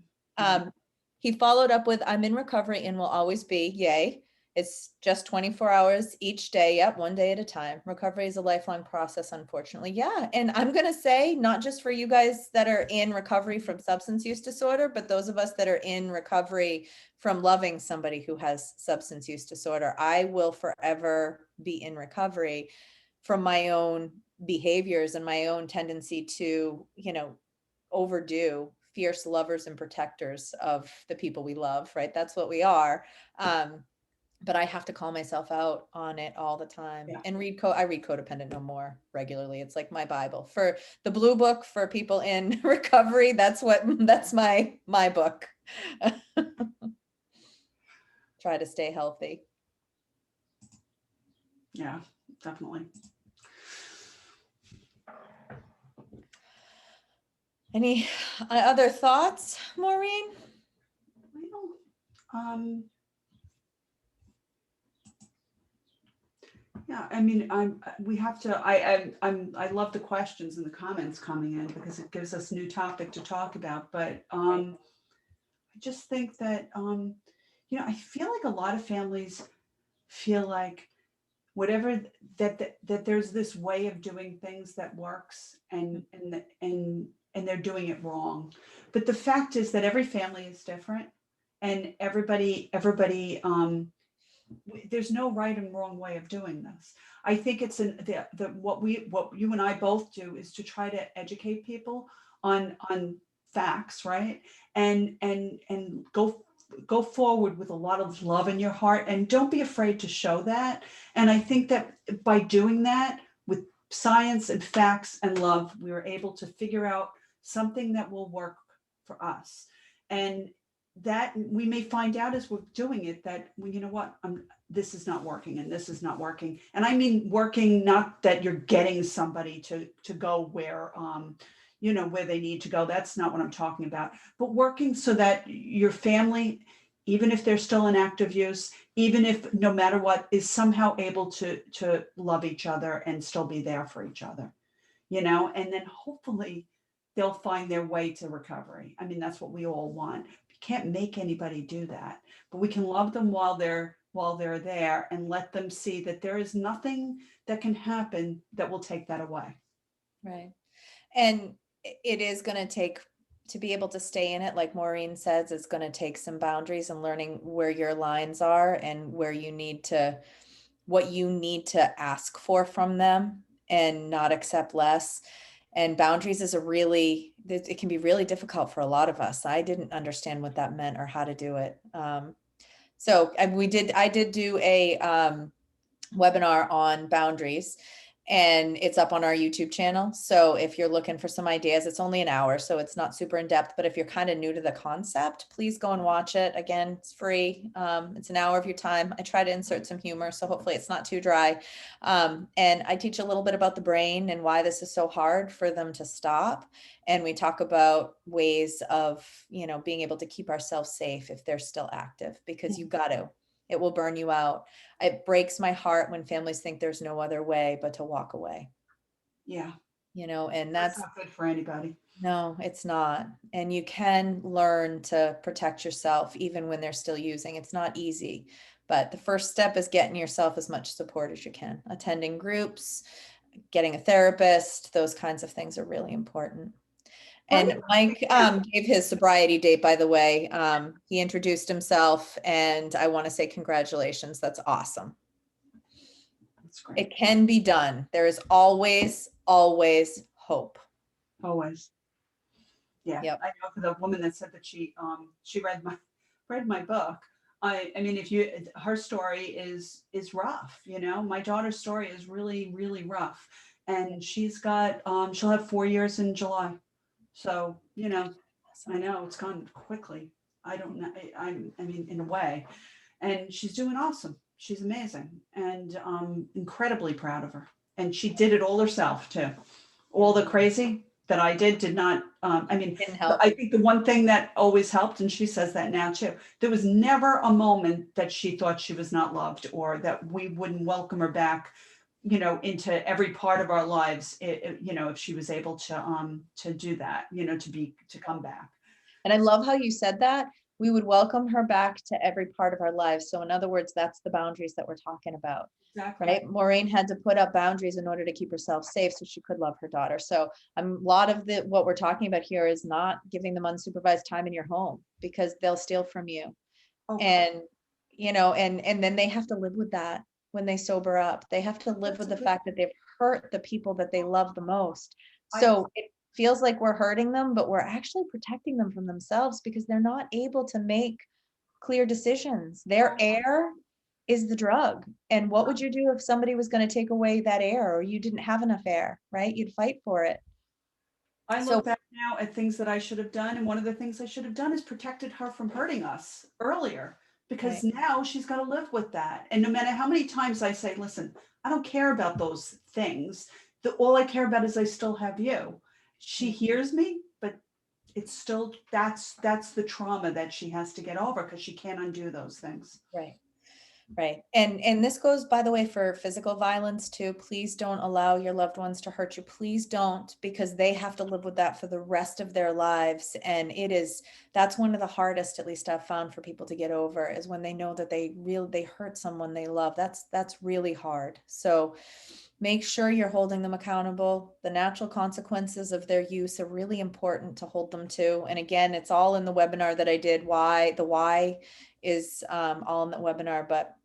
He followed up with, I'm in recovery and will always be, yay. It's just 24 hours each day. Yep, one day at a time. Recovery is a lifelong process, unfortunately. Yeah. And I'm going to say, not just for you guys that are in recovery from substance use disorder, but those of us that are in recovery from loving somebody who has substance use disorder, I will forever be in recovery from my own behaviors and my own tendency to, overdo, fierce lovers and protectors of the people we love, right? That's what we are. But I have to call myself out on it all the time. Yeah. And I read Codependent No More regularly. It's like my Bible. For the blue book for people in recovery, that's my book. Try to stay healthy. Yeah, definitely. Any other thoughts, Maureen? Well, yeah, I mean, I love the questions and the comments coming in because it gives us new topic to talk about. But I just think that, I feel like a lot of families feel like whatever that there's this way of doing things that works and they're doing it wrong. But the fact is that every family is different and everybody there's no right and wrong way of doing this. I think it's what you and I both do is to try to educate people on facts, right? And go forward with a lot of love in your heart and don't be afraid to show that. And I think that by doing that with science and facts and love, we were able to figure out something that will work for us. And that we may find out as we're doing it that, well, you know what, this is not working and this is not working. And I mean working, not that you're getting somebody to go where where they need to go. That's not what I'm talking about. But working so that your family, even if they're still in active use, even if no matter what, is somehow able to love each other and still be there for each other, and then hopefully they'll find their way to recovery. I mean, that's what we all want. You can't make anybody do that, but we can love them while they're there and let them see that there is nothing that can happen that will take that away. Right. And it is going to take, to be able to stay in it, like Maureen says, it's going to take some boundaries and learning where your lines are and where you need to, what you need to ask for from them and not accept less. And boundaries is it can be really difficult for a lot of us. I didn't understand what that meant or how to do it. So I did do a webinar on boundaries, and it's up on our YouTube channel. So if you're looking for some ideas, it's only an hour, so it's not super in depth, but if you're kind of new to the concept, please go and watch it. Again, it's free. It's an hour of your time. I try to insert some humor, so hopefully it's not too dry. And I teach a little bit about the brain and why this is so hard for them to stop. And we talk about ways of, being able to keep ourselves safe if they're still active, because you got to. It will burn you out. It breaks my heart when families think there's no other way but to walk away. Yeah. And that's not good for anybody. No, it's not. And you can learn to protect yourself even when they're still using. It's not easy, but the first step is getting yourself as much support as you can. Attending groups, getting a therapist, those kinds of things are really important. And Mike gave his sobriety date, by the way. He introduced himself, and I want to say congratulations. That's awesome. That's great. It can be done. There is always, always hope. Always. Yeah. Yep. I know for the woman that said that she read my book. I mean, her story is rough. My daughter's story is really, really rough, and she's got she'll have 4 years in July. So, I know it's gone quickly. I don't know. I mean, in a way, and she's doing awesome. She's amazing, and I'm incredibly proud of her. And she did it all herself too. All the crazy, that I did not, I mean, Didn't help. I think the one thing that always helped, and she says that now too, there was never a moment that she thought she was not loved or that we wouldn't welcome her back, you know, into every part of our lives, you know, if she was able to do that, you know, to come back. And I love how you said that. We would welcome her back to every part of our lives. So in other words, that's the boundaries that we're talking about, Exactly. right? Maureen had to put up boundaries in order to keep herself safe so she could love her daughter. So a lot of what we're talking about here is not giving them unsupervised time in your home because they'll steal from you. Oh, And, you know, and then they have to live with that when they sober up. They have to live with the fact that they've hurt the people that they love the most. So it feels like we're hurting them, but we're actually protecting them from themselves because they're not able to make clear decisions. Their air is the drug. And what would you do if somebody was going to take away that air or you didn't have enough air, right? You'd fight for it. I So look back now at things that I should have done, and one of the things I should have done is protected her from hurting us earlier, because right. now she's got to live with that. And no matter how many times I say, listen, I don't care about those things. All I care about is I still have you. She hears me, but it's still, that's the trauma that she has to get over because she can't undo those things. Right. Right. And this goes, by the way, for physical violence too. Please don't allow your loved ones to hurt you. Please don't, because they have to live with that for the rest of their lives. And that's one of the hardest, at least I've found, for people to get over, is when they know that they hurt someone they love. That's really hard. So make sure you're holding them accountable. The natural consequences of their use are really important to hold them to. And again, it's all in the webinar that I did. The why is all in the webinar, but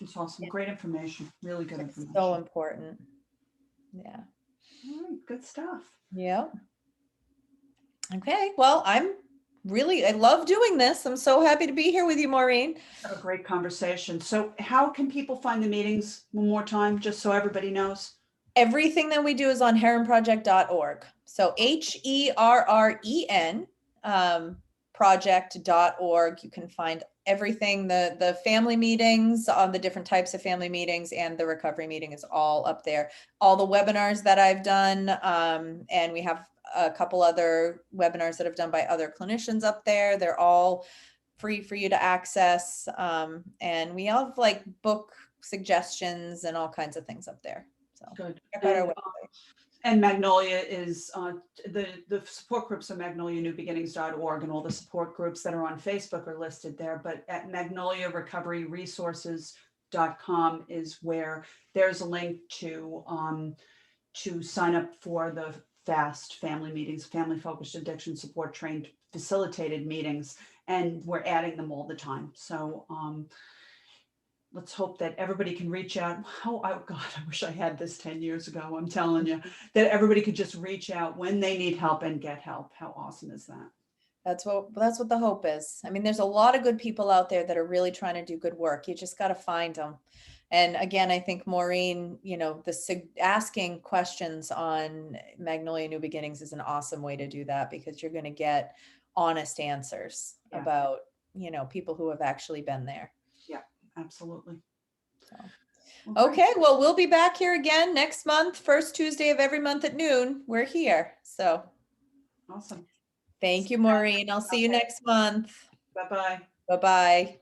It's awesome. Great information. Really good it's information. so important. Yeah. All right, good stuff. Yeah. Okay. Well, I love doing this. I'm so happy to be here with you, Maureen. Have a great conversation. So how can people find the meetings one more time, just so everybody knows? Everything that we do is on herrenproject.org. So HERREN project.org. You can find everything, the family meetings, on the different types of family meetings, and the recovery meeting is all up there. All the webinars that I've done, and we have a couple other webinars that I've done by other clinicians up there. They're all free for you to access. And we have like book suggestions and all kinds of things up there. So Good. check out our website. And Magnolia is, the support groups are magnolianewbeginnings.org, and all the support groups that are on Facebook are listed there. But at magnoliarecoveryresources.com is where there's a link to sign up for the FAST family meetings, family focused addiction support trained facilitated meetings, and we're adding them all the time. So let's hope that everybody can reach out. Oh God, I wish I had this 10 years ago. I'm telling you, that everybody could just reach out when they need help and get help. How awesome is that? That's what the hope is. I mean, there's a lot of good people out there that are really trying to do good work. You just got to find them. And again, I think Maureen, asking questions on Magnolia New Beginnings is an awesome way to do that, because you're going to get honest answers about, people who have actually been there. Yeah, absolutely. So, okay. Well, we'll be back here again next month, first Tuesday of every month at noon. We're here. So awesome. Thank you, Maureen. I'll see you next month. Bye-bye. Bye-bye.